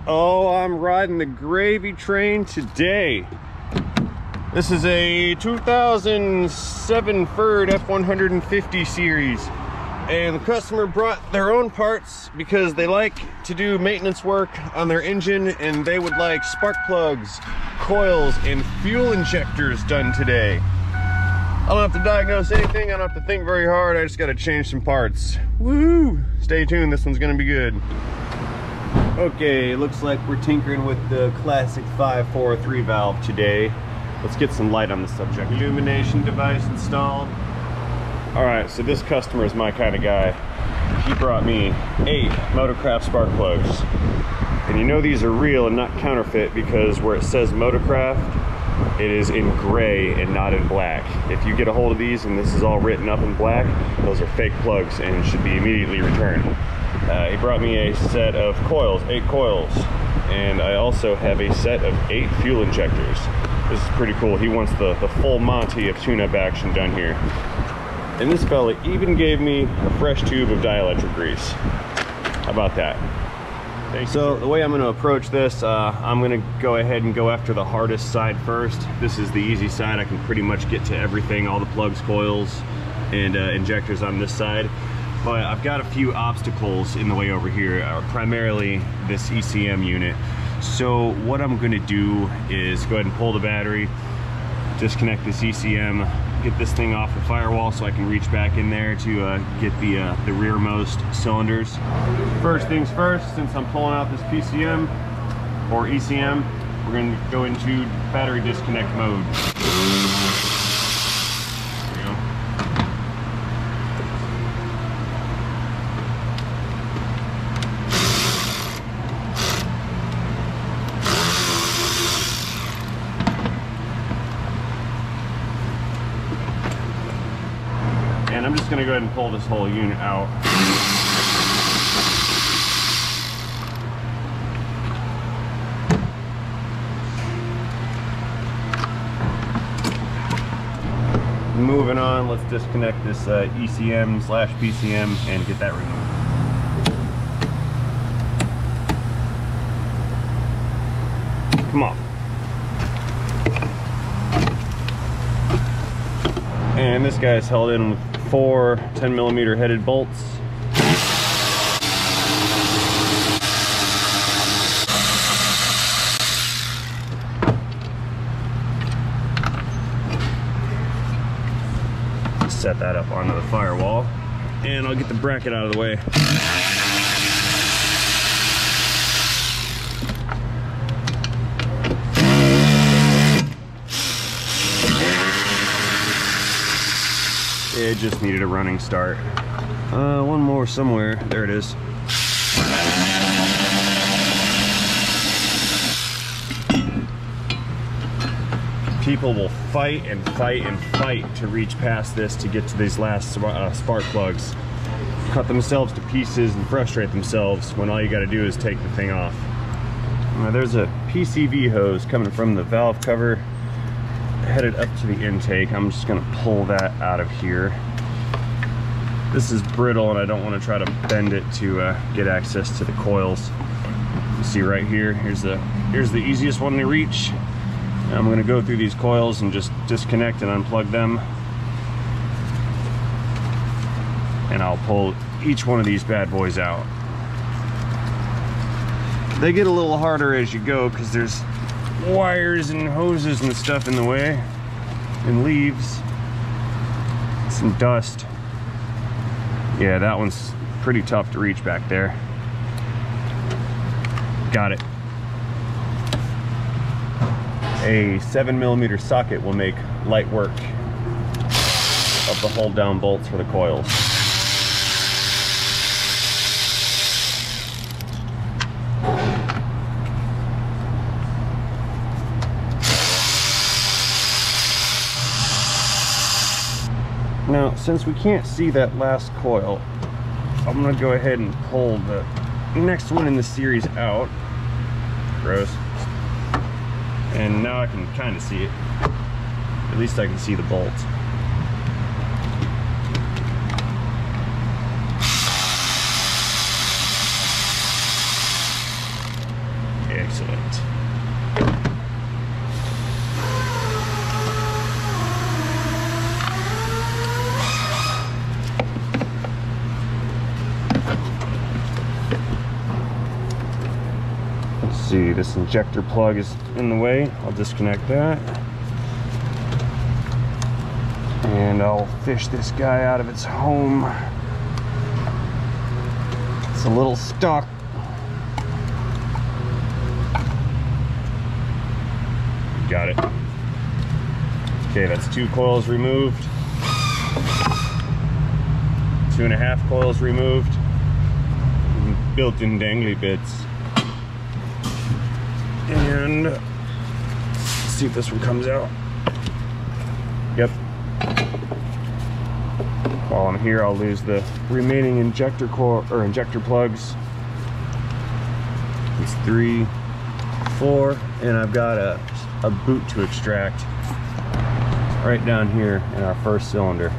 Oh, I'm riding the gravy train today. This is a 2007 Ford F-150 series. And the customer brought their own parts because they like to do maintenance work on their engine, and they would like spark plugs, coils, and fuel injectors done today. I don't have to diagnose anything, I don't have to think very hard, I just gotta change some parts. Woohoo! Stay tuned, this one's gonna be good. Okay, looks like we're tinkering with the classic 543 valve today. Let's get some light on the subject. Illumination device installed. Alright, so this customer is my kind of guy. He brought me 8 Motorcraft spark plugs. And you know these are real and not counterfeit because where it says Motorcraft, it is in gray and not in black. If you get a hold of these and this is all written up in black, those are fake plugs and should be immediately returned. He brought me a set of coils, 8 coils. And I also have a set of 8 fuel injectors. This is pretty cool. He wants the full Monty of tune-up action done here. And this fella even gave me a fresh tube of dielectric grease. How about that? So the way I'm going to approach this, I'm going to go ahead and go after the hardest side first. This is the easy side. I can pretty much get to everything, all the plugs, coils, and injectors on this side. But I've got a few obstacles in the way over here, primarily this ECM unit. So what I'm going to do is go ahead and pull the battery, disconnect this ECM, get this thing off the firewall so I can reach back in there to get the rearmost cylinders. First things first, since I'm pulling out this PCM or ECM, we're going to go into battery disconnect mode. There we go. And I'm just going to go ahead and pull this whole unit out. Moving on, let's disconnect this ECM/PCM and get that removed. Come on. And this guy's held in with 4 10mm headed bolts. Set that up onto the firewall, and I'll get the bracket out of the way. It just needed a running start. One more somewhere. There it is. People will fight and fight and fight to reach past this to get to these last spark plugs. Cut themselves to pieces and frustrate themselves when all you got to do is take the thing off. Now, there's a PCV hose coming from the valve cover headed up to the intake. I'm just going to pull that out of here. This is brittle and I don't want to try to bend it to get access to the coils. You see right here, here's the easiest one to reach. I'm going to go through these coils and just disconnect and unplug them. And I'll pull each one of these bad boys out. They get a little harder as you go because there's wires and hoses and stuff in the way, and leaves, some dust. Yeah, that one's pretty tough to reach back there. Got it. A 7mm socket will make light work of the hold down bolts for the coils. Now, since we can't see that last coil, I'm going to go ahead and pull the next one in the series out. Gross. And now I can kind of see it. At least I can see the bolt. Excellent. Let's see, this injector plug is in the way. I'll disconnect that. And I'll fish this guy out of its home. It's a little stuck. Got it. Okay, that's 2 coils removed. 2.5 coils removed. Built-in dangly bits. And let's see if this one comes out. Yep. While I'm here, I'll lose the remaining injector coil or injector plugs. It's 3, 4, and I've got a boot to extract right down here in our first cylinder.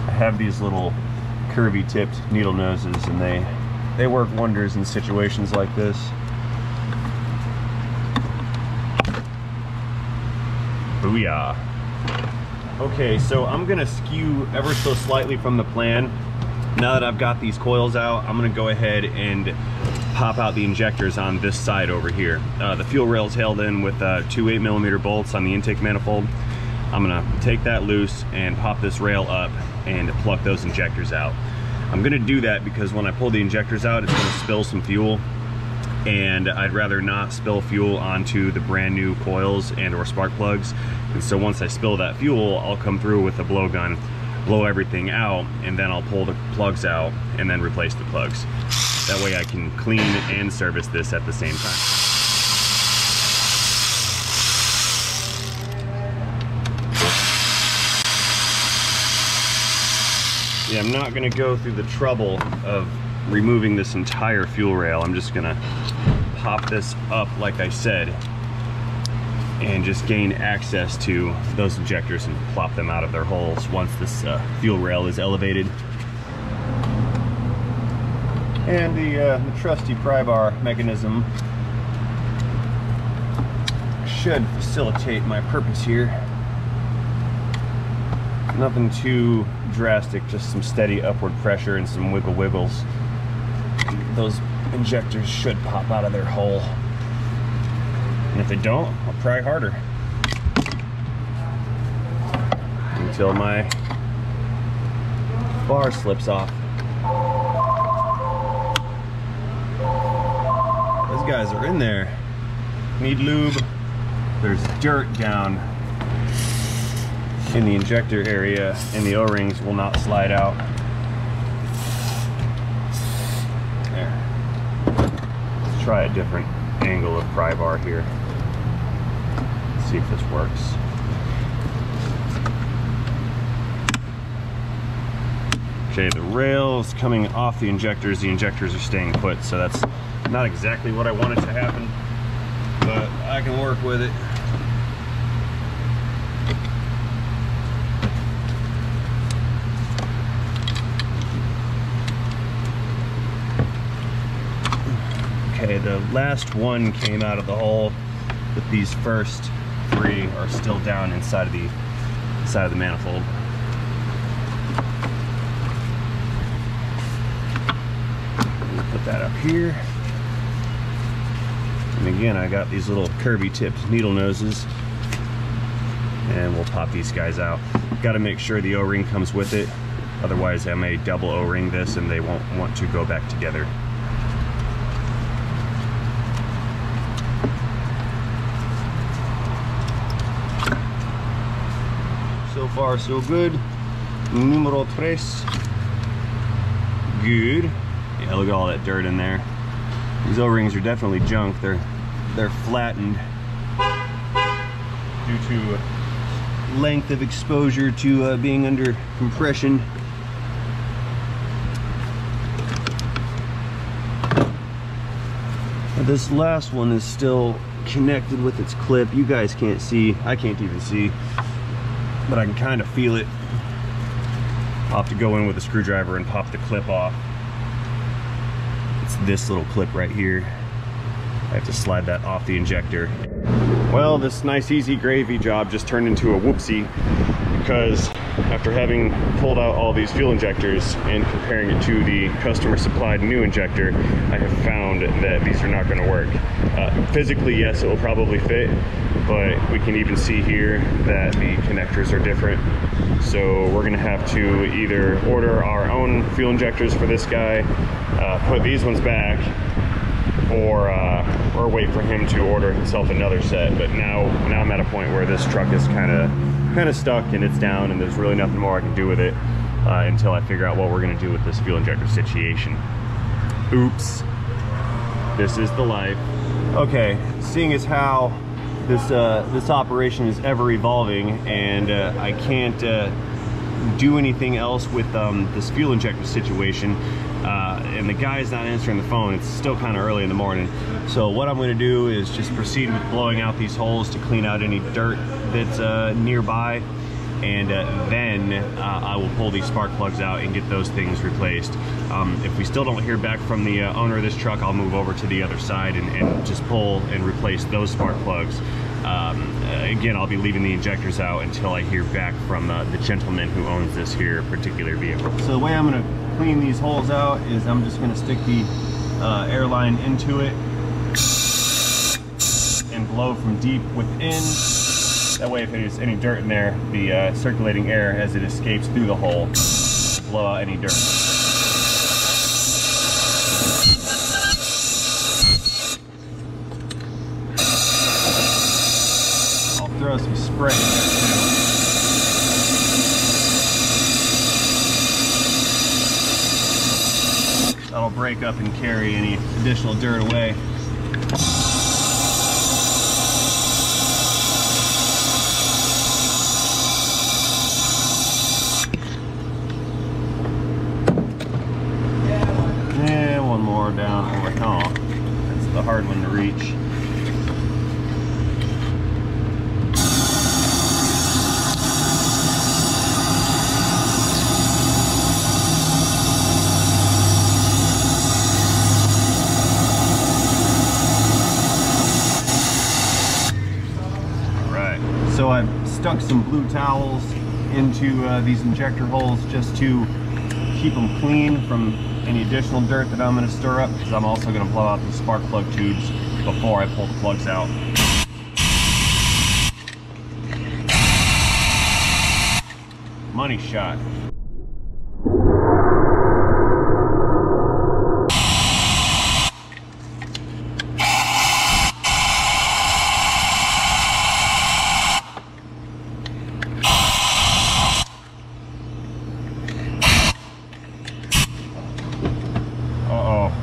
I have these little curvy tipped needle noses, and they work wonders in situations like this. Booyah. Okay, so I'm gonna skew ever so slightly from the plan. Now that I've got these coils out, I'm gonna go ahead and pop out the injectors on this side over here. The fuel rail is held in with 2 8mm bolts on the intake manifold. I'm gonna take that loose and pop this rail up and pluck those injectors out. I'm gonna do that because when I pull the injectors out, it's gonna spill some fuel, and I'd rather not spill fuel onto the brand new coils and or spark plugs. And so once I spill that fuel, I'll come through with a blowgun, blow everything out, and then I'll pull the plugs out and then replace the plugs. That way I can clean and service this at the same time. Yeah, I'm not gonna go through the trouble of removing this entire fuel rail. I'm just gonna pop this up like I said and just gain access to those injectors and plop them out of their holes once this fuel rail is elevated. And the trusty pry bar mechanism should facilitate my purpose here. Nothing too drastic, just some steady upward pressure and some wiggles. Those injectors should pop out of their hole. And if they don't, I'll pry harder until my bar slips off. Those guys are in there. Need lube. There's dirt down in the injector area, and the O-rings will not slide out. There. Let's try a different angle of pry bar here. Let's see if this works. Okay, the rail is coming off the injectors are staying put, so that's not exactly what I wanted to happen, but I can work with it. Okay, the last one came out of the hole, but these first 3 are still down inside of the manifold. Put that up here. And again, I got these little curvy tipped needle noses, and we'll pop these guys out. Got to make sure the O-ring comes with it, otherwise I may double O-ring this and they won't want to go back together. So far so good. Numero 3. Good. Yeah, look at all that dirt in there. These O-rings are definitely junk. They're flattened due to length of exposure to being under compression. This last one is still connected with its clip. You guys can't see. I can't even see, but I can kind of feel it. I'll have to go in with a screwdriver and pop the clip off. It's this little clip right here. have to slide that off the injector. Well, this nice easy gravy job just turned into a whoopsie, because after having pulled out all these fuel injectors and comparing it to the customer supplied new injector, I have found that these are not going to work. Physically, yes, it will probably fit, but we can even see here that the connectors are different. So we're going to have to either order our own fuel injectors for this guy, put these ones back, or wait for him to order himself another set. But now I'm at a point where this truck is kind of stuck and it's down, and there's really nothing more I can do with it until I figure out what we're going to do with this fuel injector situation. Oops, this is the life. Okay, seeing as how this operation is ever evolving, and I can't do anything else with this fuel injector situation, and the guy's not answering the phone. It's still kind of early in the morning, so what I'm going to do is just proceed with blowing out these holes to clean out any dirt that's nearby, and then I will pull these spark plugs out and get those things replaced. If we still don't hear back from the owner of this truck, I'll move over to the other side and just pull and replace those spark plugs. Again, I'll be leaving the injectors out until I hear back from the gentleman who owns this here particular vehicle. So the way I'm going to clean these holes out is I'm just going to stick the air line into it and blow from deep within. That way, if there's any dirt in there, the circulating air as it escapes through the hole, blow out any dirt. I'll throw some spray in there too. That'll break up and carry any additional dirt away. Down. Oh, that's the hard one to reach. All right, so I've stuck some blue towels into these injector holes just to keep them clean from any additional dirt that I'm going to stir up, because I'm also going to blow out these spark plug tubes before I pull the plugs out. Money shot.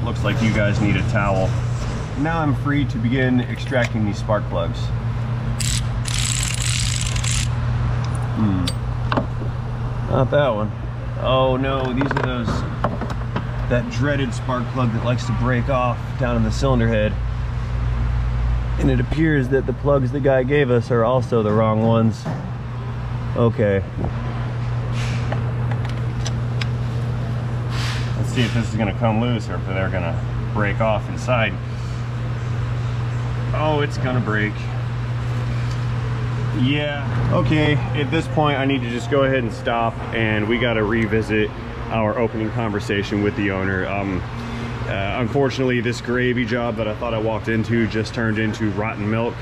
Looks like you guys need a towel. Now I'm free to begin extracting these spark plugs. Not that one. Oh no, these are that dreaded spark plug that likes to break off down in the cylinder head. And it appears that the plugs the guy gave us are also the wrong ones. Okay. See if this is going to come loose or if they're going to break off inside. Oh, it's going to break. Yeah. Okay, at this point I need to just go ahead and stop, and we got to revisit our opening conversation with the owner. Unfortunately, this gravy job that I thought I walked into just turned into rotten milk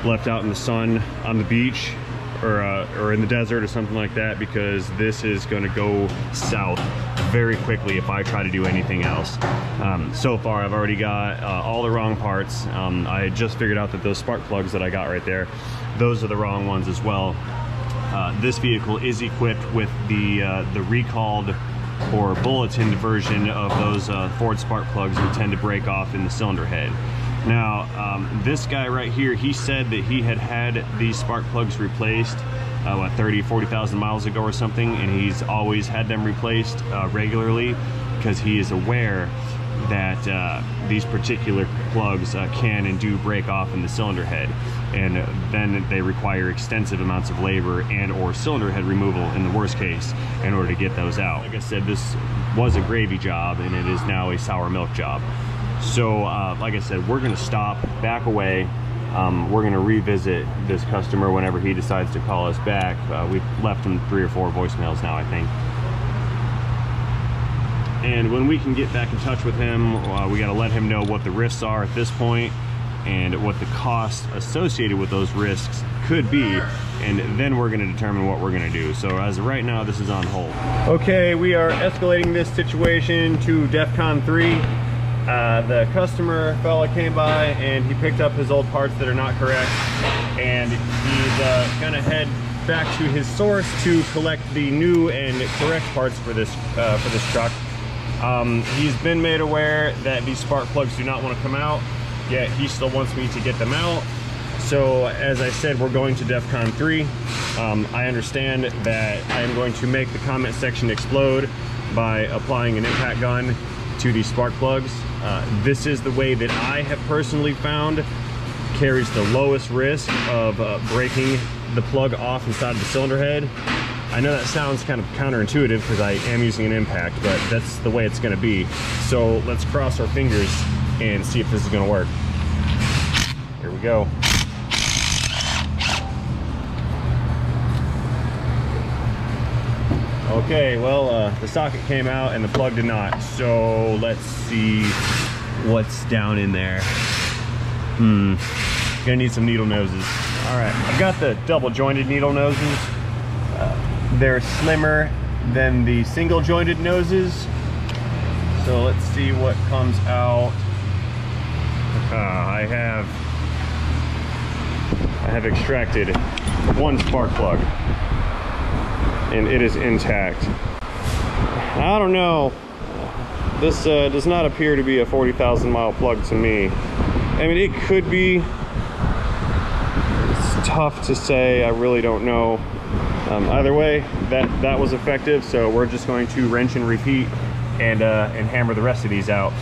left out in the sun on the beach or in the desert or something like that, because this is going to go south very quickly if I try to do anything else. So far I've already got all the wrong parts. I just figured out that those spark plugs that I got right there, those are the wrong ones as well. This vehicle is equipped with the recalled or bulletined version of those Ford spark plugs that tend to break off in the cylinder head. Now, this guy right here, he said that he had these spark plugs replaced, what, 40,000 miles ago or something, and he's always had them replaced regularly, because he is aware that these particular plugs can and do break off in the cylinder head, and then they require extensive amounts of labor and or cylinder head removal in the worst case in order to get those out. Like I said, this was a gravy job and it is now a sour milk job. So like I said, we're gonna stop, back away. We're gonna revisit this customer whenever he decides to call us back. We've left him 3 or 4 voicemails now, I think. And when we can get back in touch with him, we gotta let him know what the risks are at this point and what the cost associated with those risks could be, and then we're gonna determine what we're gonna do. So as of right now, this is on hold. Okay, we are escalating this situation to DEFCON 3. The customer fella came by and he picked up his old parts that are not correct, and he's gonna head back to his source to collect the new and correct parts for this truck. He's been made aware that these spark plugs do not want to come out, yet he still wants me to get them out. So as I said, we're going to DEFCON 3. I understand that I am going to make the comment section explode by applying an impact gun to these spark plugs. This is the way that I have personally found carries the lowest risk of breaking the plug off inside of the cylinder head. I know that sounds kind of counterintuitive because I am using an impact, but that's the way it's going to be. So let's cross our fingers and see if this is going to work. Here we go. Okay, well, the socket came out and the plug did not. So let's see what's down in there. Gonna need some needle noses. All right, I've got the double jointed needle noses. They're slimmer than the single jointed noses. So let's see what comes out. I have extracted 1 spark plug and it is intact. I don't know. This does not appear to be a 40,000 mile plug to me. I mean, it could be. It's tough to say. I really don't know. Either way, that was effective, so we're just going to wrench and repeat and hammer the rest of these out.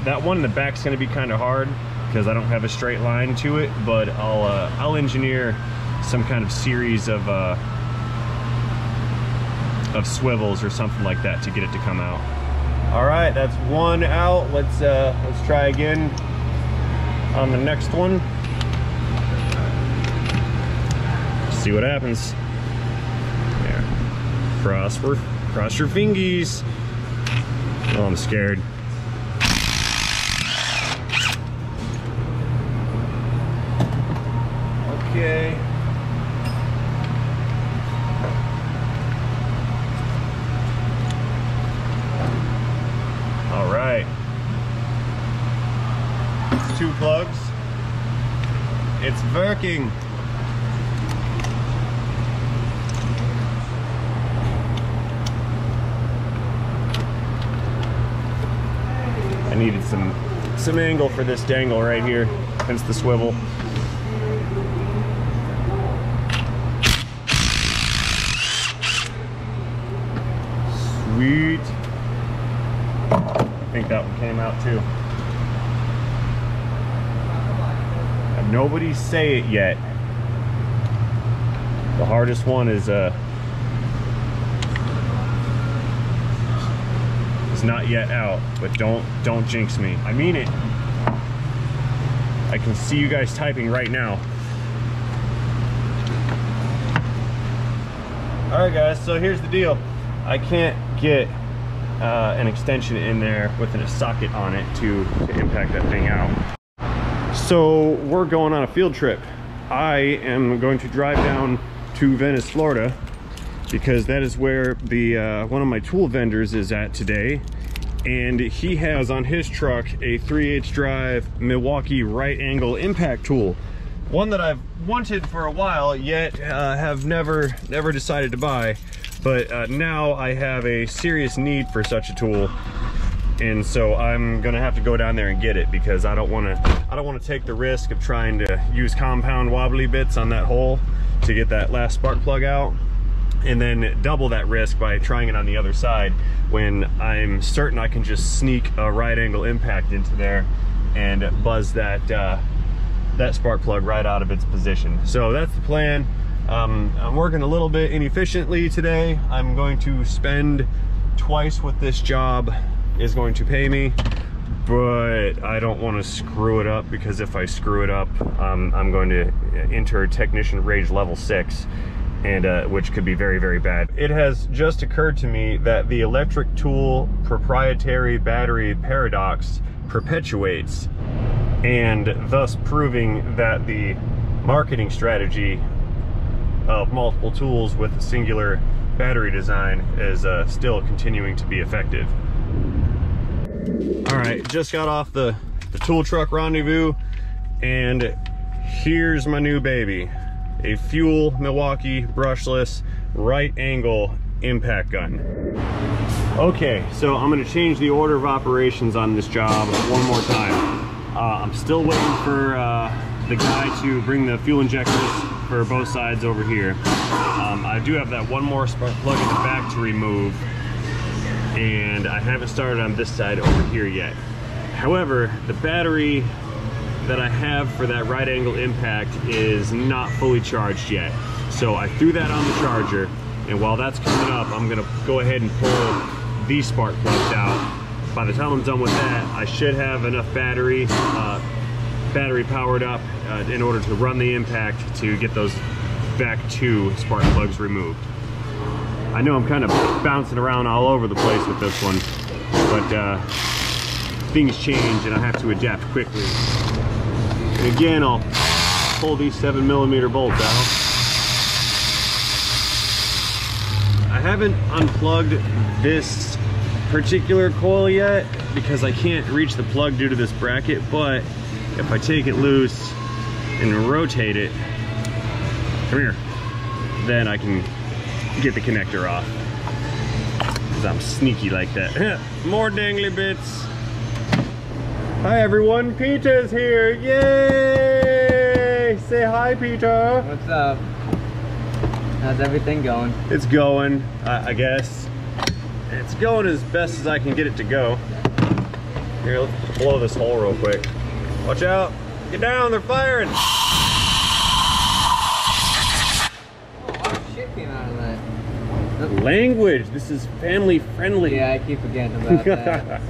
That one in the back's going to be kind of hard because I don't have a straight line to it, but I'll engineer some kind of series of swivels or something like that to get it to come out. All right, that's one out. Let's try again on the next one. See what happens. Cross your fingies. Oh, I'm scared. Okay. All right. 2 plugs. It's working. Needed some angle for this dangle right here, hence the swivel. Sweet. I think that one came out too. Had nobody say it yet. The hardest one is not yet out, but don't jinx me. I mean it. I can see you guys typing right now. All right, guys, so here's the deal. I can't get an extension in there with a socket on it to impact that thing out. So we're going on a field trip. I am going to drive down to Venice, Florida, because that is where the one of my tool vendors is at today, and he has on his truck a 3/8 drive Milwaukee right angle impact tool, one that I've wanted for a while, yet have never decided to buy, but now I have a serious need for such a tool, and so I'm gonna have to go down there and get it, because I don't want to take the risk of trying to use compound wobbly bits on that hole to get that last spark plug out, and then double that risk by trying it on the other side when I'm certain I can just sneak a right angle impact into there and buzz that that spark plug right out of its position. So that's the plan. I'm working a little bit inefficiently today. I'm going to spend twice what this job is going to pay me, but I don't want to screw it up, because if I screw it up, I'm going to enter technician rage level 6, and which could be very, very bad. It has just occurred to me that the electric tool proprietary battery paradox perpetuates, and thus proving that the marketing strategy of multiple tools with a singular battery design is still continuing to be effective. All right, just got off the tool truck rendezvous, and here's my new baby, a Fuel Milwaukee brushless right angle impact gun. Okay, so I'm gonna change the order of operations on this job one more time. I'm still waiting for the guy to bring the fuel injectors for both sides over here. I do have that one more spark plug in the back to remove, and I haven't started on this side over here yet. However, the battery that I have for that right angle impact is not fully charged yet. So I threw that on the charger, and while that's coming up, I'm gonna go ahead and pull these spark plugs out. By the time I'm done with that, I should have enough battery powered up in order to run the impact to get those back 2 spark plugs removed. I know I'm kind of bouncing around all over the place with this one, but things change and I have to adapt quickly. And again, I'll pull these 7mm bolts out. I haven't unplugged this particular coil yet because I can't reach the plug due to this bracket, but if I take it loose and rotate it, come here, then I can get the connector off, because I'm sneaky like that. More dangly bits. Hi everyone, Peter's here, yay! Say hi, Peter. What's up? How's everything going? It's going, I guess. It's going as best as I can get it to go. Here, let's blow this hole real quick. Watch out, get down, they're firing. Language, this is family friendly. Yeah, I keep forgetting about that.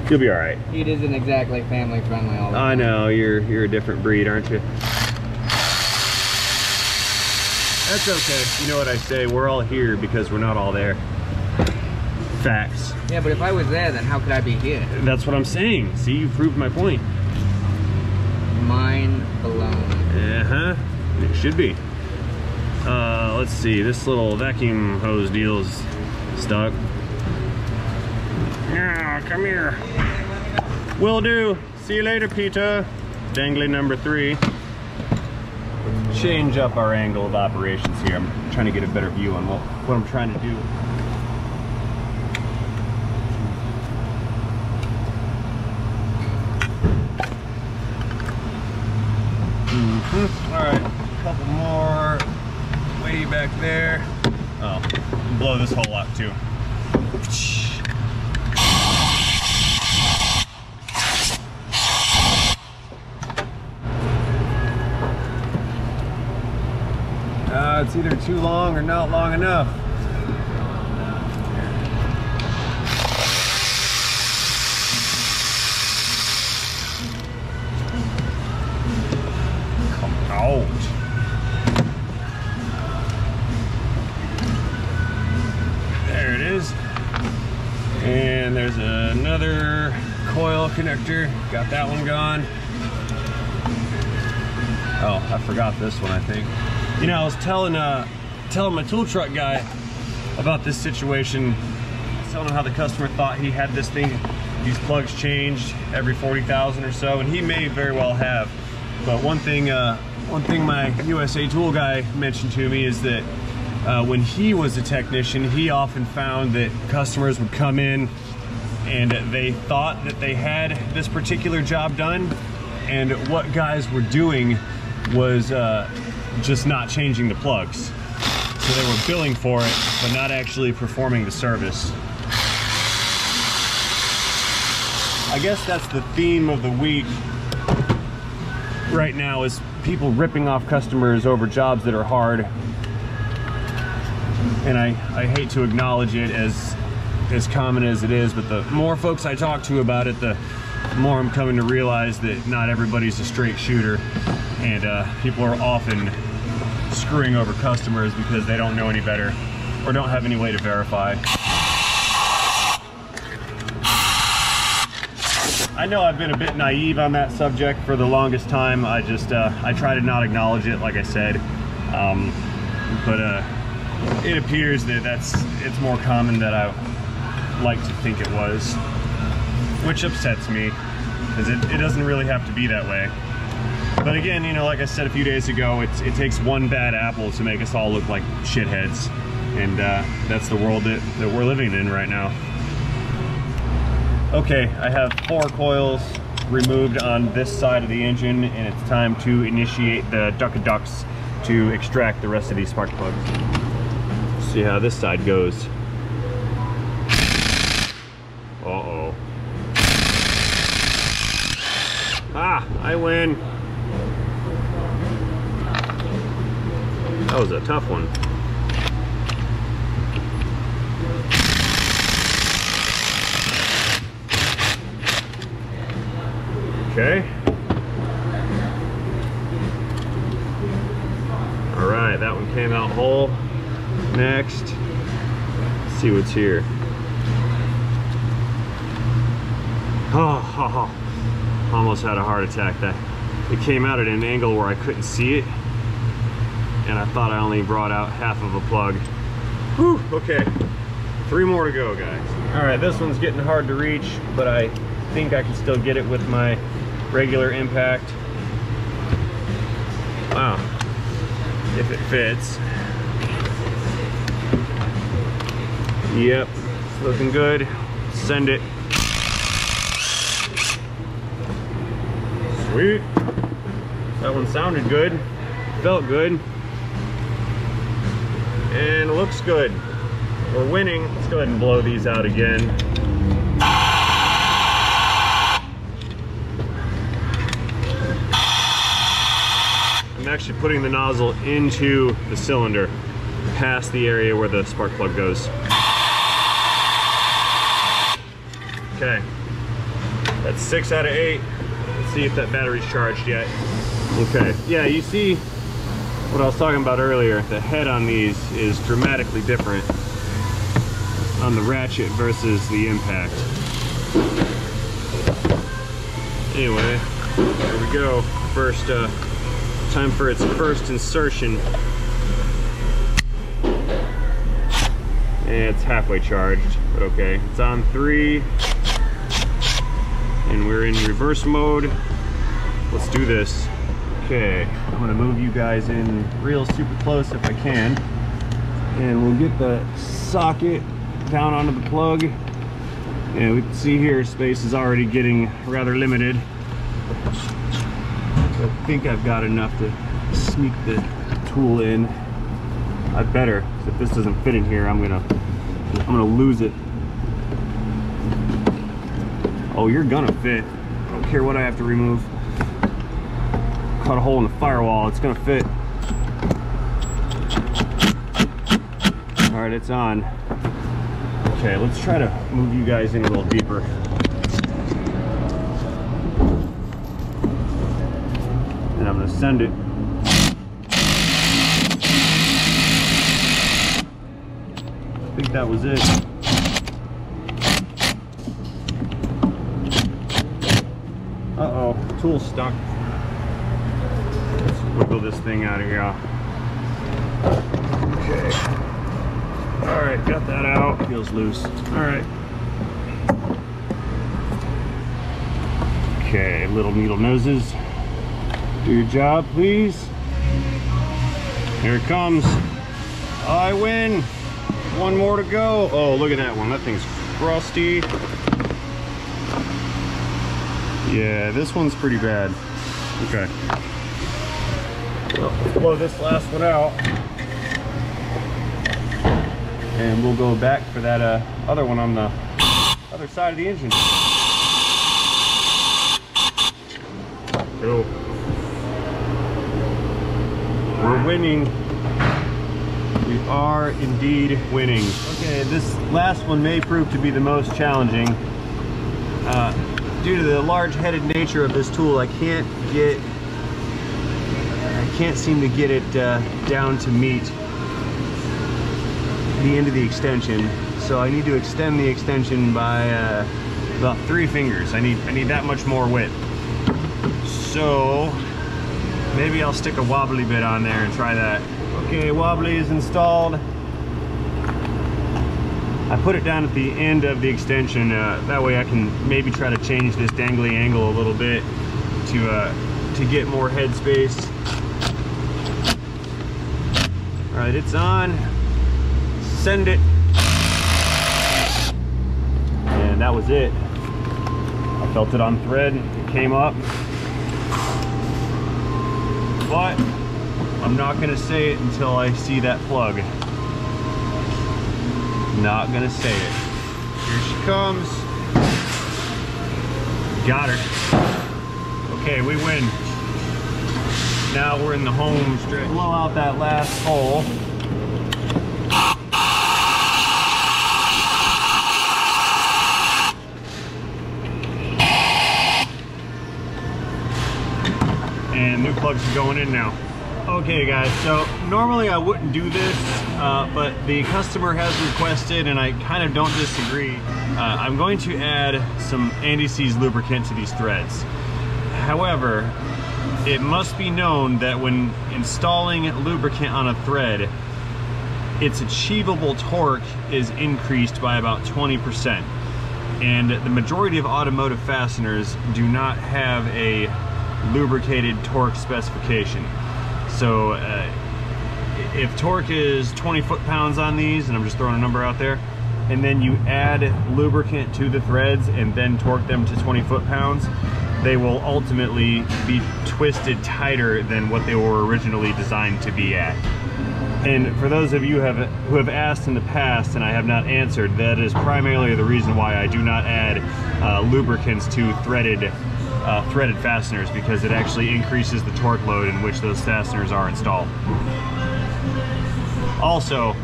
You'll be all right. Heat isn't exactly family friendly all the time. I know, you're a different breed, aren't you? That's okay. You know what I say, we're all here because we're not all there. Facts. Yeah, but if I was there, then how could I be here? That's what I'm saying. See, you proved my point. Mind blown. Uh-huh. It should be. Let's see, this little vacuum hose deal's stuck. Yeah, come here. Will do. See you later, Peter. Dangly number 3. Change up our angle of operations here. I'm trying to get a better view on what I'm trying to do. All right, a couple more way back there. Oh, blow this hole out too. It's either too long or not long enough. Come out. There it is. And there's another coil connector. Got that one gone. Oh, I forgot this one, I think. You know, I was telling my tool truck guy about this situation, telling him how the customer thought he had this thing, these plugs changed every 40,000 or so, and he may very well have. But one thing my USA tool guy mentioned to me is that when he was a technician, he often found that customers would come in and they thought that they had this particular job done, and what guys were doing was just not changing the plugs. So they were billing for it, but not actually performing the service. I guess that's the theme of the week right now, is people ripping off customers over jobs that are hard. And I hate to acknowledge it as common as it is, but the more folks I talk to about it, the the more I'm coming to realize that not everybody's a straight shooter, and people are often screwing over customers because they don't know any better or don't have any way to verify. I know I've been a bit naive on that subject for the longest time. I just I try to not acknowledge it, like I said, but it appears that it's more common than I like to think it was, which upsets me because it doesn't really have to be that way. But again, you know, like I said a few days ago, it takes one bad apple to make us all look like shitheads, and that's the world that we're living in right now. Okay, I have 4 coils removed on this side of the engine, and it's time to initiate the ducks to extract the rest of these spark plugs. See how this side goes. Uh-oh. Ah, I win. That was a tough one. Okay. All right, that one came out whole. Next, let's see what's here. Oh, almost had a heart attack. It came out at an angle where I couldn't see it, and I thought I only brought out half of a plug. Whew, okay, 3 more to go, guys. All right, this one's getting hard to reach, but I think I can still get it with my regular impact. Wow, if it fits. Yep, it's looking good. Send it. Sweet. That one sounded good, felt good, and looks good. We're winning. Let's go ahead and blow these out again. I'm actually putting the nozzle into the cylinder, past the area where the spark plug goes. Okay, that's 6 out of 8. Let's see if that battery's charged yet. Okay, yeah, you see what I was talking about earlier. The head on these is dramatically different on the ratchet versus the impact. Anyway, there we go. First, time for its first insertion. And it's halfway charged, but okay. It's on 3, and we're in reverse mode. Let's do this. Okay, I'm gonna move you guys in real super close if I can, and we'll get the socket down onto the plug. And we can see here space is already getting rather limited. I think I've got enough to sneak the tool in. I better, 'cause if this doesn't fit in here, I'm gonna lose it. Oh, you're gonna fit. I don't care what I have to remove. Cut a hole in the firewall, it's gonna fit. All right, it's on. Okay, let's try to move you guys in a little deeper. And I'm gonna send it. I think that was it. Uh-oh, tool's stuck. Let's wiggle this thing out of here. Okay. All right, got that out. Feels loose. All right. Okay, little needle noses. Do your job, please. Here it comes. I win. 1 more to go. Oh, look at that one. That thing's crusty. Yeah, this one's pretty bad. Okay. Well, let's blow this last one out. And we'll go back for that other one on the other side of the engine. Go. We're winning. We are indeed winning. Okay, this last one may prove to be the most challenging. due to the large-headed nature of this tool, I can't seem to get it down to meet the end of the extension. So I need to extend the extension by about 3 fingers. I need that much more width. So maybe I'll stick a wobbly bit on there and try that. Okay, wobbly is installed. I put it down at the end of the extension. That way I can maybe try to change this dangly angle a little bit to get more head space. All right, it's on. Send it. And that was it. I felt it on thread. It came up. But I'm not gonna say it until I see that plug. Not gonna say it. Here she comes. Got her. Okay, we win. Now we're in the home stretch. Blow out that last hole. And new plugs are going in now. Okay guys, so normally I wouldn't do this, but the customer has requested, and I kind of don't disagree. I'm going to add some anti-seize lubricant to these threads. However, it must be known that when installing lubricant on a thread, its achievable torque is increased by about 20%. And the majority of automotive fasteners do not have a lubricated torque specification. So if torque is 20 foot-pounds on these, and I'm just throwing a number out there, and then you add lubricant to the threads and then torque them to 20 foot-pounds, they will ultimately be twisted tighter than what they were originally designed to be at. And for those of you who have asked in the past and I have not answered, that is primarily the reason why I do not add lubricants to threaded fasteners, because it actually increases the torque load in which those fasteners are installed. Also,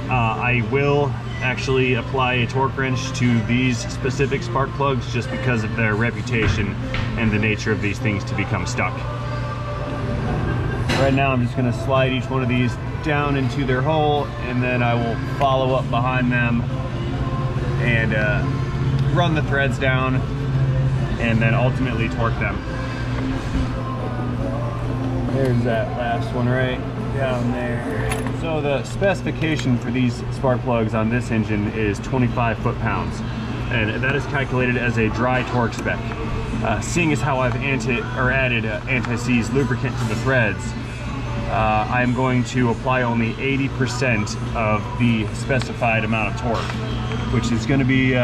I will actually apply a torque wrench to these specific spark plugs just because of their reputation and the nature of these things to become stuck. Right now I'm just going to slide each one of these down into their hole, and then I will follow up behind them and run the threads down and then ultimately torque them. There's that last one right down there. So the specification for these spark plugs on this engine is 25 foot-pounds, and that is calculated as a dry torque spec. Seeing as how I've added anti-seize lubricant to the threads, I'm going to apply only 80% of the specified amount of torque, which is going to be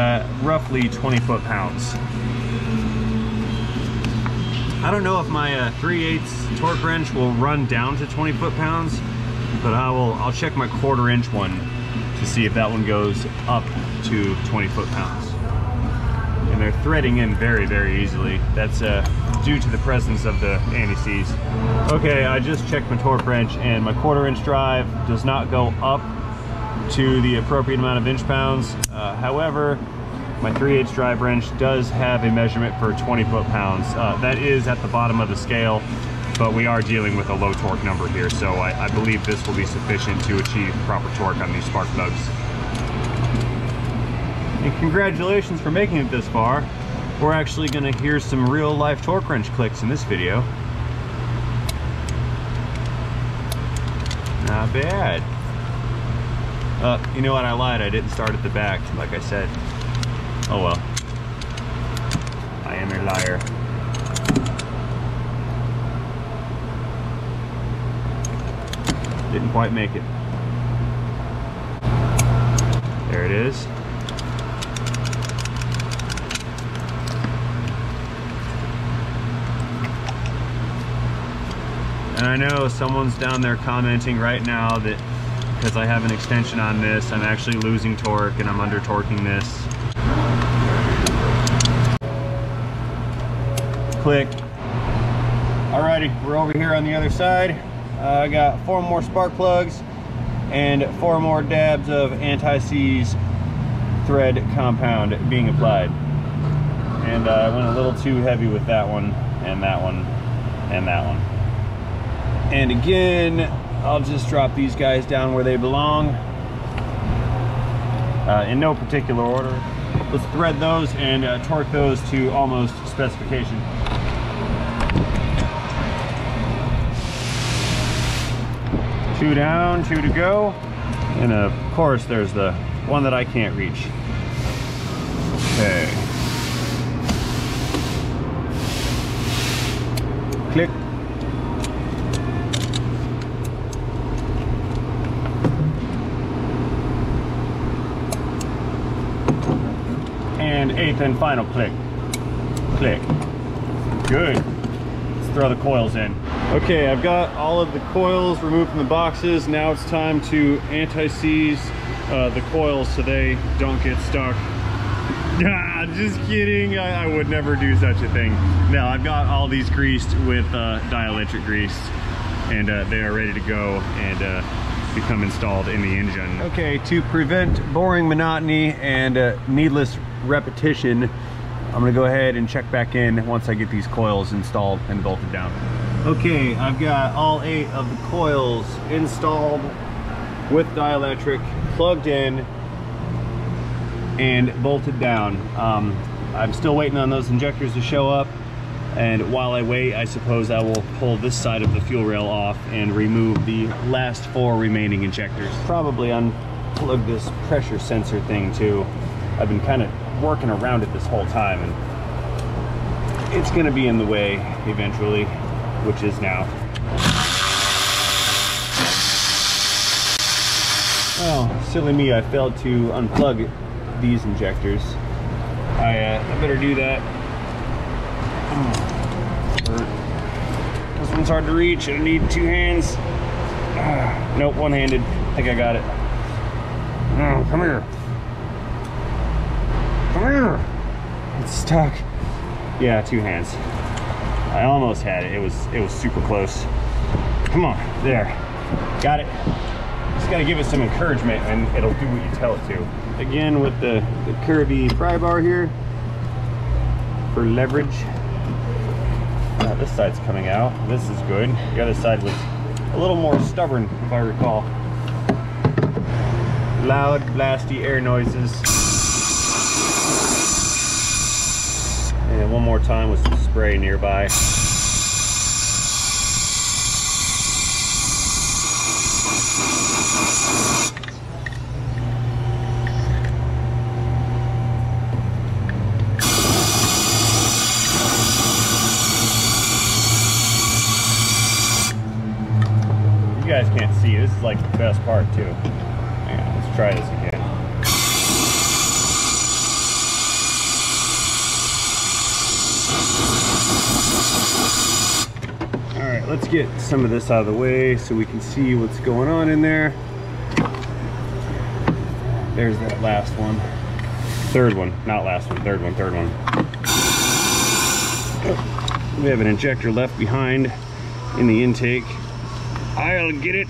roughly 20 foot-pounds. I don't know if my 3/8 torque wrench will run down to 20 foot-pounds, but I'll check my 1/4 inch one to see if that one goes up to 20 foot-pounds. And they're threading in very, very easily. That's due to the presence of the anti-seize. Okay, I just checked my torque wrench, and my 1/4 inch drive does not go up to the appropriate amount of inch-pounds. However, my 3/8 drive wrench does have a measurement for 20 foot-pounds. That is at the bottom of the scale, but we are dealing with a low torque number here, so I believe this will be sufficient to achieve proper torque on these spark plugs. And congratulations for making it this far. We're actually going to hear some real life torque wrench clicks in this video. Not bad. You know what, I lied, I didn't start at the back like I said. Oh well. I am a liar. Didn't quite make it. There it is. And I know someone's down there commenting right now that because I have an extension on this, I'm actually losing torque and I'm under torquing this. Click. Alrighty, we're over here on the other side. I got 4 more spark plugs and 4 more dabs of anti-seize thread compound being applied. and I went a little too heavy with that one, and that one, and that one. And again, I'll just drop these guys down where they belong, in no particular order. Let's thread those and torque those to almost specification. Two down, two to go. And of course, there's the one that I can't reach. Okay. Click. And eighth and final click. Click. Good. Let's throw the coils in. Okay, I've got all of the coils removed from the boxes. Now it's time to anti-seize the coils so they don't get stuck. Just kidding. I would never do such a thing. Now I've got all these greased with dielectric grease, and they are ready to go and become installed in the engine. Okay, to prevent boring monotony and needless repetition, I'm gonna go ahead and check back in once I get these coils installed and bolted down. Okay, I've got all 8 of the coils installed with dielectric, plugged in, and bolted down. I'm still waiting on those injectors to show up, and while I wait, I suppose I will pull this side of the fuel rail off and remove the last 4 remaining injectors. Probably unplug this pressure sensor thing too. I've been kind of working around it this whole time, and it's gonna be in the way eventually, which is now. Oh, silly me, I failed to unplug these injectors. I better do that. This one's hard to reach, I need 2 hands. Nope, one-handed. I think I got it. Oh, come here. Come here. It's stuck. Yeah, 2 hands. I almost had it. It was super close. Come on, there. Got it. Just gotta give it some encouragement and it'll do what you tell it to. Again with the curvy pry bar here for leverage. This side's coming out. This is good. The other side was a little more stubborn, if I recall. Loud, blasty air noises. And one more time with some spray nearby. You guys can't see, this is like the best part too. Hang on, let's try this again. All right, let's get some of this out of the way so we can see what's going on in there. There's that last one. Third one, not last one, third one. We have an injector left behind in the intake. I'll get it.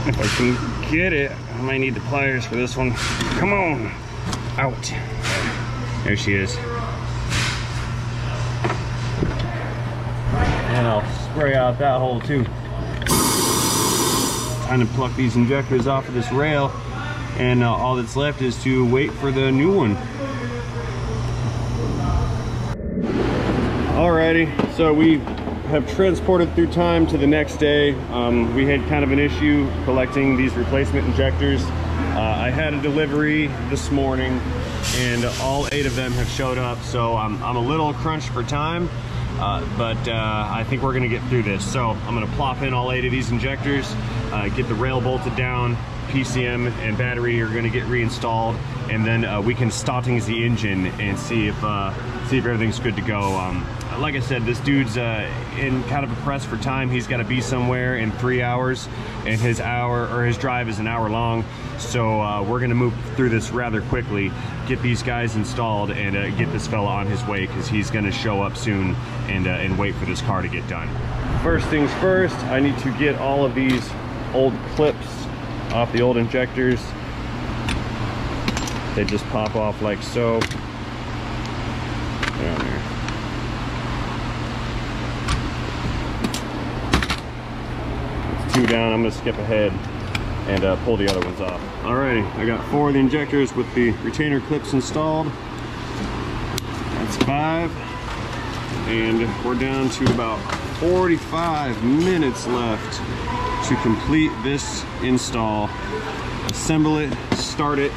If I can get it, I might need the pliers for this one. Come on, out. There she is. And I'll spray out that hole too. Time to pluck these injectors off of this rail, and all that's left is to wait for the new one. Alrighty, so we have transported through time to the next day. We had kind of an issue collecting these replacement injectors. I had a delivery this morning and all 8 of them have showed up, so I'm a little crunched for time, but I think we're gonna get through this. So I'm gonna plop in all 8 of these injectors, get the rail bolted down, PCM and battery are gonna get reinstalled, and then we can startings the engine and see if everything's good to go. Like I said, this dude's in kind of a press for time. He's got to be somewhere in 3 hours, and his drive is an hour long. So we're going to move through this rather quickly, get these guys installed, and get this fella on his way, because he's going to show up soon and wait for this car to get done. First things first, I need to get all of these old clips off the old injectors. They just pop off like so. two down. I'm gonna skip ahead and pull the other ones off. Alrighty, I got 4 of the injectors with the retainer clips installed. That's 5. And we're down to about 45 minutes left to complete this install. Assemble it, start it,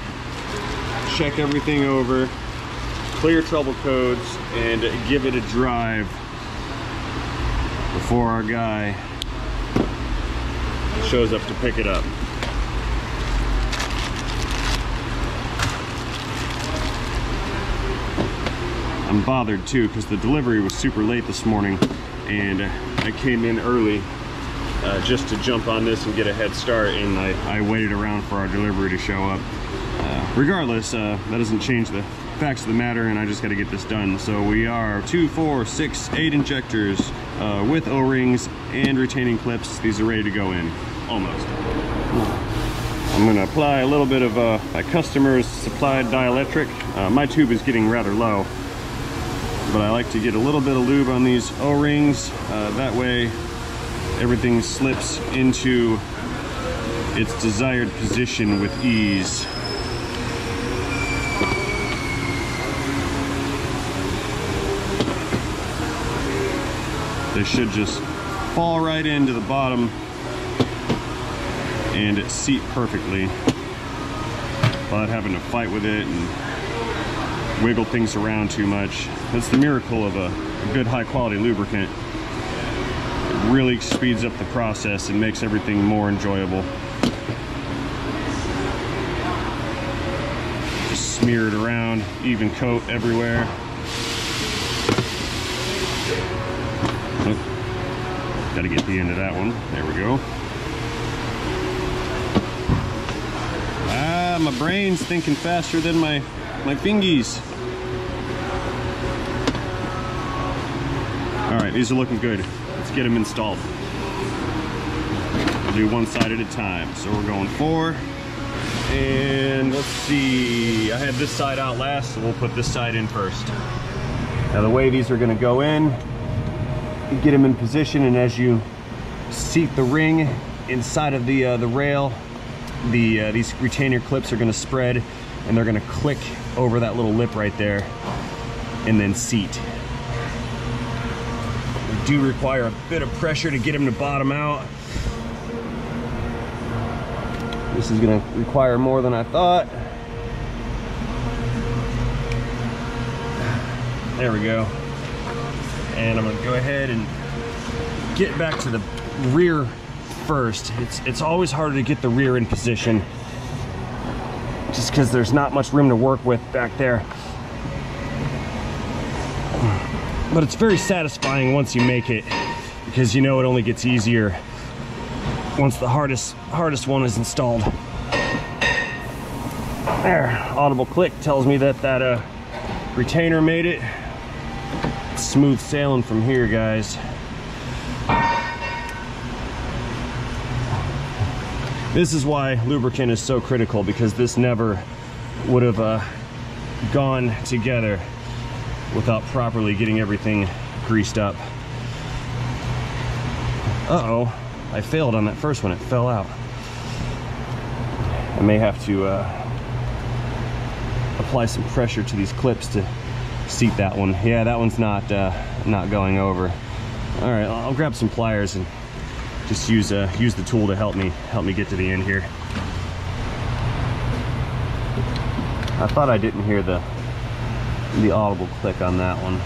check everything over, clear trouble codes, and give it a drive before our guy shows up to pick it up. I'm bothered too because the delivery was super late this morning, and I came in early just to jump on this and get a head start, and I waited around for our delivery to show up. Regardless, that doesn't change the facts of the matter, and I just got to get this done. So we are 2, 4, 6, 8 injectors with O-rings and retaining clips. These are ready to go in, almost. I'm going to apply a little bit of my customer's supplied dielectric. My tube is getting rather low, but I like to get a little bit of lube on these O-rings. That way everything slips into its desired position with ease. They should just fall right into the bottom and it seat perfectly without having to fight with it and wiggle things around too much. That's the miracle of a good high quality lubricant. It really speeds up the process and makes everything more enjoyable. Just smear it around, even coat everywhere. Oh, gotta get the end of that one. There we go. Ah, my brain's thinking faster than my fingies. All right, these are looking good. Let's get them installed. We'll do one side at a time. So we're going 4, and let's see. I had this side out last, so we'll put this side in first. Now the way these are gonna go in, you get them in position, and as you seat the ring inside of the rail, these retainer clips are gonna spread, and they're gonna click over that little lip right there and then seat. We do require a bit of pressure to get them to bottom out. This is gonna require more than I thought. There we go. And I'm gonna go ahead and get back to the rear first. It's always harder to get the rear in position just because there's not much room to work with back there. But it's very satisfying once you make it, because you know it only gets easier once the hardest one is installed. There, audible click tells me that that retainer made it. Smooth sailing from here, guys. This is why lubricant is so critical, because this never would have gone together without properly getting everything greased up. Uh-oh, I failed on that first one. It fell out. I may have to apply some pressure to these clips to seat that one. Yeah, that one's not going over. All right, I'll grab some pliers and just use the tool to help me get to the end here. I thought I didn't hear the audible click on that one.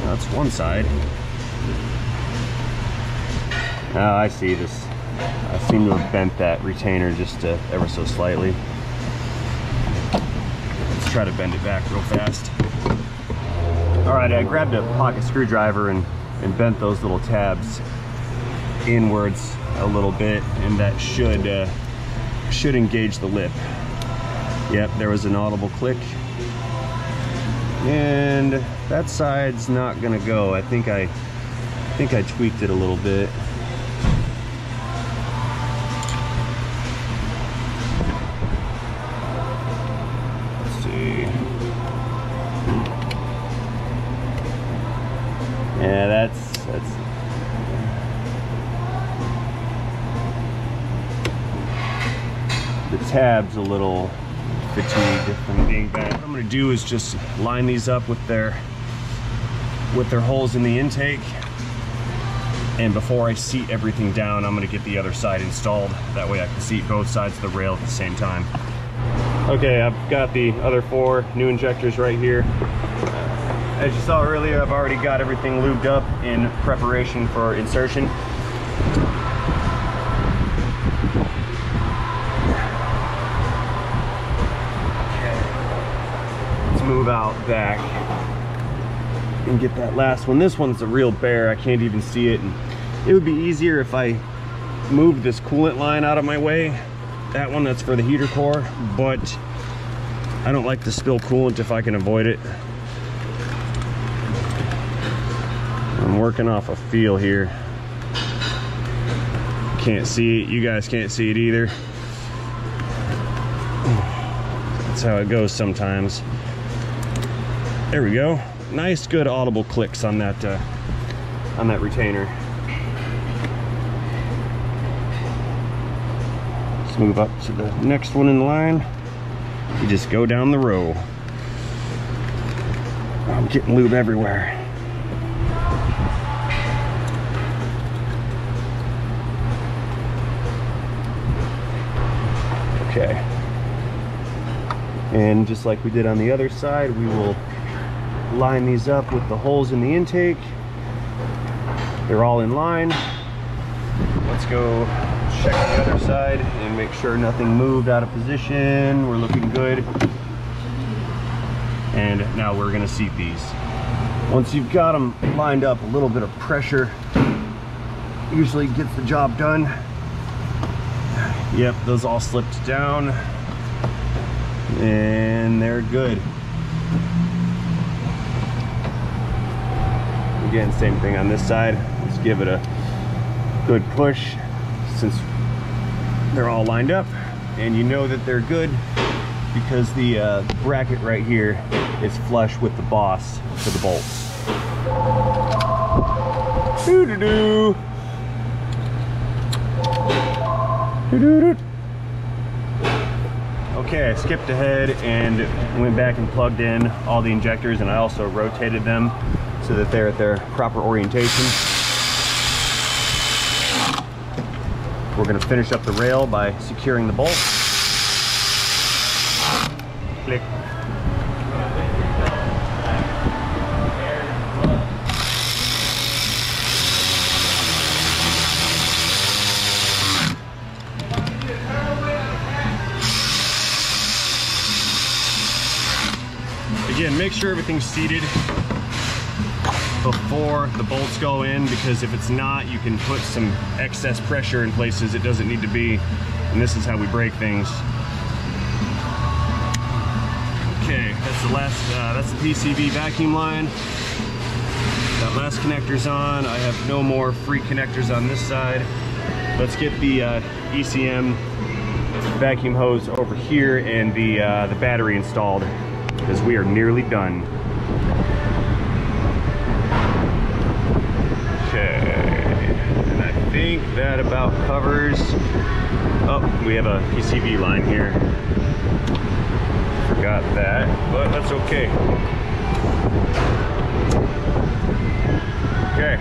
That's one side. Oh, I see this. I seem to have bent that retainer just ever so slightly. Let's try to bend it back real fast. All right, I grabbed a pocket screwdriver and bent those little tabs inwards a little bit, and that should engage the lip. Yep, there was an audible click, and that side's not gonna go. I think I tweaked it a little bit. Let's see. the tab's a little fatigued from being bad. What I'm gonna do is just line these up with their holes in the intake. And before I seat everything down, I'm gonna get the other side installed. That way I can seat both sides of the rail at the same time. Okay, I've got the other 4 new injectors right here. As you saw earlier, I've already got everything lubed up in preparation for insertion. Okay. Let's move out back and get that last one. This one's a real bear. I can't even see it. And it would be easier if I moved this coolant line out of my way. That one, that's for the heater core, but I don't like to spill coolant if I can avoid it. I'm working off a feel here. Can't see it. You guys can't see it either. That's how it goes sometimes. There we go. Nice, good audible clicks on that retainer. Let's move up to the next one in line. You just go down the row. I'm getting lube everywhere. Okay. And just like we did on the other side, we will line these up with the holes in the intake. They're all in line. Let's go check the other side and make sure nothing moved out of position. We're looking good. And now we're gonna seat these. Once you've got them lined up, a little bit of pressure usually gets the job done. Yep, those all slipped down and they're good. Again, same thing on this side. Let's give it a good push since they're all lined up, and you know that they're good because the bracket right here is flush with the boss for the bolts. Doo-doo-doo. Doo-doo-doo. Okay, I skipped ahead and went back and plugged in all the injectors, and I also rotated them so that they're at their proper orientation. We're going to finish up the rail by securing the bolt. Click. Again, make sure everything's seated before the bolts go in, because if it's not, you can put some excess pressure in places it doesn't need to be, and this is how we break things. Okay, that's the last, that's the PCV vacuum line. That last connector's on. I have no more free connectors on this side. Let's get the ECM vacuum hose over here and the battery installed, because we are nearly done. And I think that about covers. Oh, we have a PCV line here. Forgot that, but that's okay. Okay.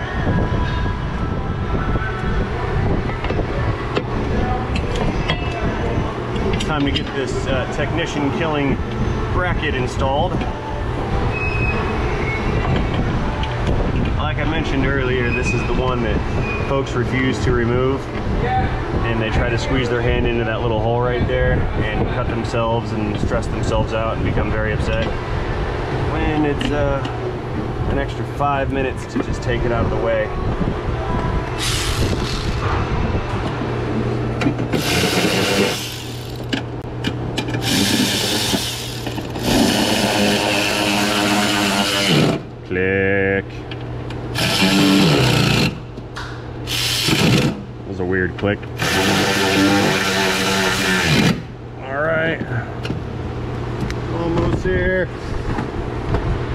Time to get this technician killing bracket installed. Like I mentioned earlier, this is the one that folks refuse to remove, and they try to squeeze their hand into that little hole right there and cut themselves and stress themselves out and become very upset when it's an extra 5 minutes to just take it out of the way. Click. That was a weird click. All right, almost here.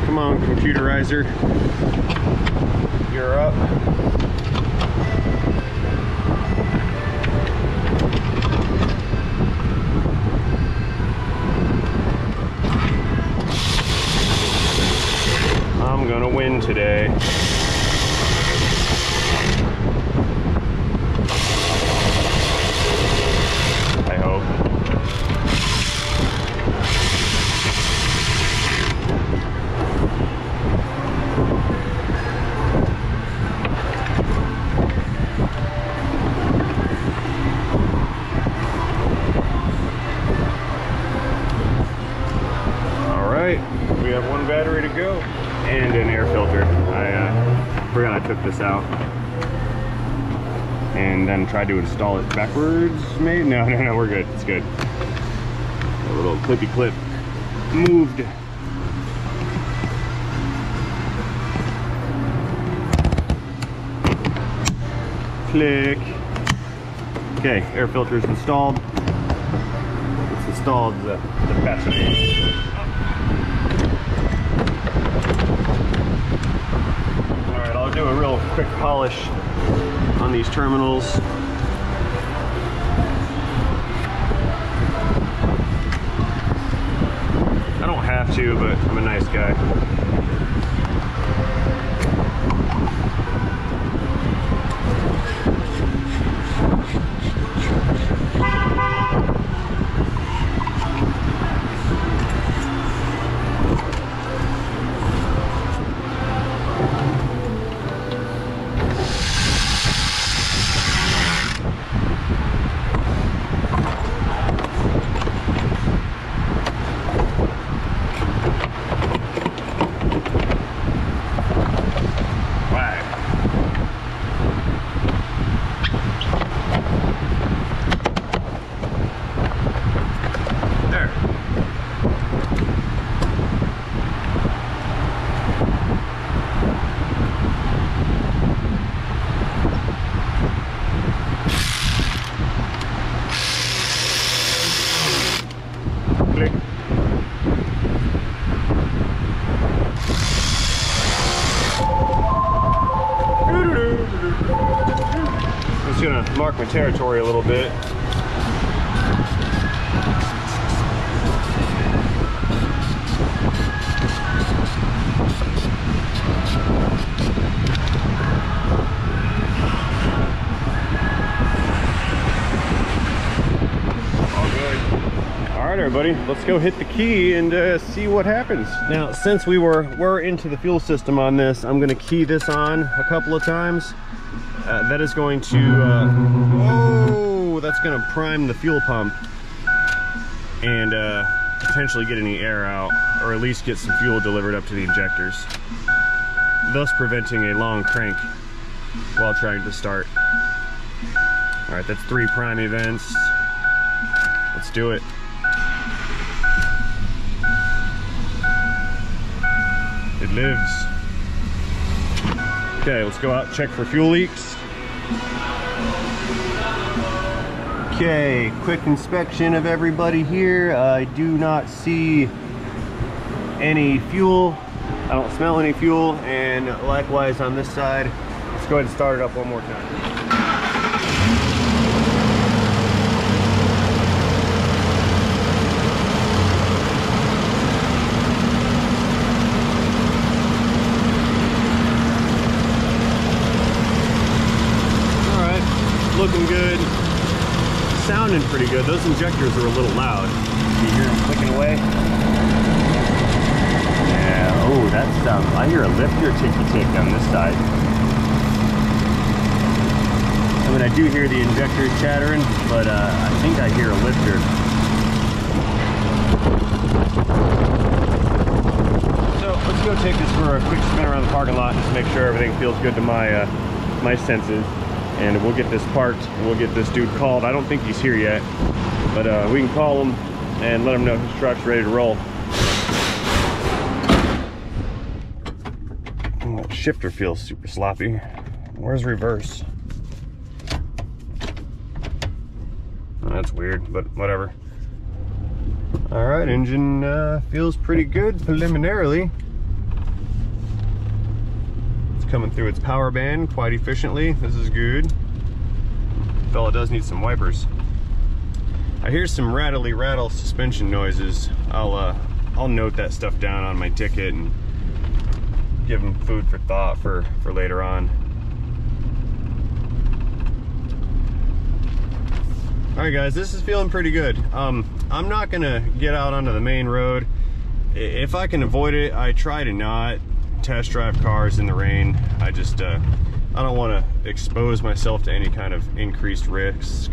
Come on, computerizer, you're up. today. I hope. We have one battery to go and an air filter. I forgot I took this out and then tried to install it backwards. Maybe no, we're good. It's good. A little clippy clip moved. Click. Okay, air filter is installed. It's installed the battery. I'll do a real quick polish on these terminals. I don't have to, but I'm a nice guy. Just gonna mark my territory a little bit. Alright everybody, let's go hit the key and see what happens. Now, since we're into the fuel system on this, I'm gonna key this on a couple of times. That is going to, that's gonna prime the fuel pump and potentially get any air out, or at least get some fuel delivered up to the injectors, thus preventing a long crank while trying to start. Alright, that's 3 prime events. Let's do it. It lives. Okay, let's go out and check for fuel leaks. Okay, quick inspection of everybody here. I do not see any fuel. I don't smell any fuel, and likewise on this side. Let's go ahead and start it up one more time. Looking good, sounding pretty good. Those injectors are a little loud. You hear them clicking away? Yeah, oh, that's, I hear a lifter ticky-tick on this side. I mean, I do hear the injectors chattering, but I think I hear a lifter. So let's go take this for a quick spin around the parking lot and just make sure everything feels good to my, my senses. And we'll get this parked, we'll get this dude called. I don't think he's here yet, but we can call him and let him know his truck's ready to roll. Oh, that shifter feels super sloppy. Where's reverse? Oh, that's weird, but whatever. All right, engine feels pretty good preliminarily. Coming through its power band quite efficiently. This is good. Fella does need some wipers. I hear some rattle suspension noises. I'll note that stuff down on my ticket and give them food for thought for later on. All right, guys, this is feeling pretty good. I'm not gonna get out onto the main road. If I can avoid it, I try to not test drive cars in the rain. I just, I don't want to expose myself to any kind of increased risk.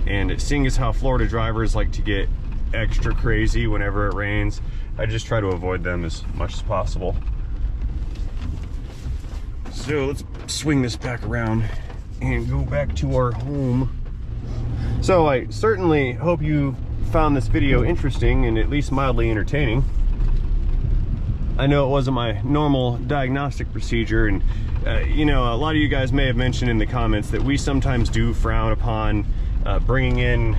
And seeing as how Florida drivers like to get extra crazy whenever it rains, I just try to avoid them as much as possible. So let's swing this back around and go back to our home. So I certainly hope you found this video interesting and at least mildly entertaining. I know it wasn't my normal diagnostic procedure, and you know, a lot of you guys may have mentioned in the comments that we sometimes do frown upon bringing in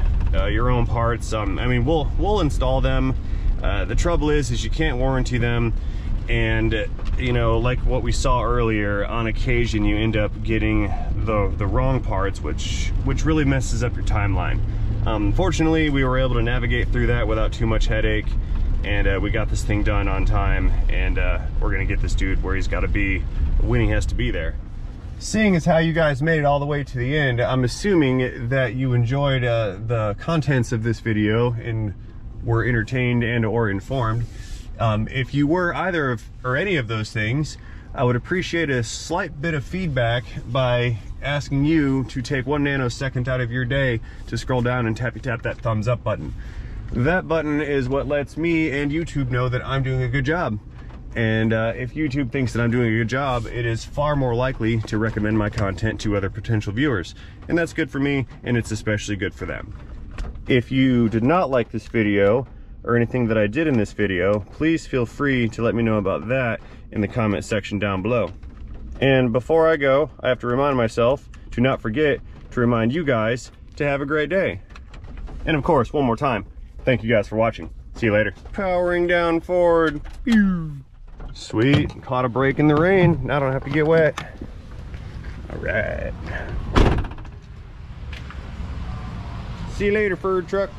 your own parts. I mean, we'll install them. The trouble is you can't warranty them, and you know, like what we saw earlier, on occasion you end up getting the wrong parts, which really messes up your timeline. Fortunately, we were able to navigate through that without too much headache, and we got this thing done on time, and we're gonna get this dude where he's got to be when he has to be there. Seeing as how you guys made it all the way to the end, I'm assuming that you enjoyed the contents of this video and were entertained and or informed. If you were either of or any of those things, I would appreciate a slight bit of feedback by asking you to take 1 nanosecond out of your day to scroll down and tap that thumbs up button. That button is what lets me and YouTube know that I'm doing a good job. And if YouTube thinks that I'm doing a good job, it is far more likely to recommend my content to other potential viewers. And that's good for me, and it's especially good for them. If you did not like this video, or anything that I did in this video, please feel free to let me know about that in the comment section down below. And before I go, I have to remind myself to not forget to remind you guys to have a great day. And of course, one more time, thank you guys for watching. See you later. Powering down forward. Sweet, caught a break in the rain. Now I don't have to get wet. All right. See you later, Ford truck.